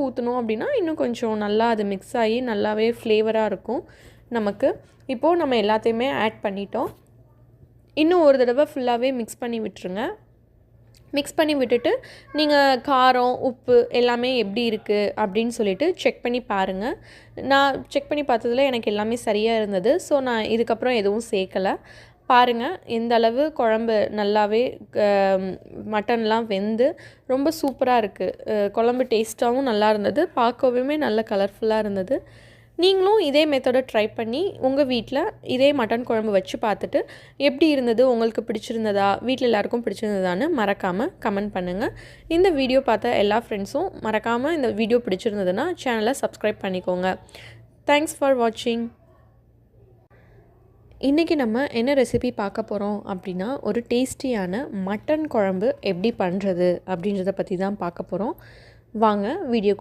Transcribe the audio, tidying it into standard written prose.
ஊற்றணும் அப்படின்னா இன்னும் கொஞ்சம் நல்லா அது மிக்ஸ் ஆகி நல்லாவே ஃப்ளேவராக இருக்கும் நமக்கு. இப்போது நம்ம எல்லாத்தையுமே ஆட் பண்ணிட்டோம். இன்னும் ஒரு தடவை ஃபுல்லாகவே மிக்ஸ் பண்ணி விட்டுருங்க. மிக்ஸ் பண்ணி விட்டுட்டு நீங்கள் காரம் உப்பு எல்லாமே எப்படி இருக்குது அப்படின்னு சொல்லிட்டு செக் பண்ணி பாருங்கள். நான் செக் பண்ணி பார்த்ததுல எனக்கு எல்லாமே சரியாக இருந்தது. ஸோ நான் இதுக்கப்புறம் எதுவும் சேர்க்கலை. பாருங்கள் எந்த அளவு குழம்பு நல்லாவே மட்டன்லாம் வெந்து ரொம்ப சூப்பராக இருக்குது. குழம்பு டேஸ்ட்டாகவும் நல்லா இருந்தது, பார்க்கவுமே நல்ல கலர்ஃபுல்லாக இருந்தது. நீங்களும் இதே மெத்தடை ட்ரை பண்ணி உங்கள் வீட்டில் இதே மட்டன் குழம்பு வச்சு பார்த்துட்டு எப்படி இருந்தது, உங்களுக்கு பிடிச்சிருந்ததா, வீட்டில் எல்லாேருக்கும் பிடிச்சிருந்ததான்னு மறக்காமல் கமெண்ட் பண்ணுங்கள். இந்த வீடியோ பார்த்த எல்லா ஃப்ரெண்ட்ஸும் மறக்காமல் இந்த வீடியோ பிடிச்சிருந்ததுன்னா சேனலை சப்ஸ்கிரைப் பண்ணிக்கோங்க. தேங்க்ஸ் ஃபார் வாட்சிங். இன்றைக்கி நம்ம என்ன ரெசிபி பார்க்க போகிறோம் அப்படின்னா, ஒரு டேஸ்டியான மட்டன் குழம்பு எப்படி பண்ணுறது அப்படின்றத பற்றி தான் பார்க்க போகிறோம். வாங்க வீடியோக்குள்ள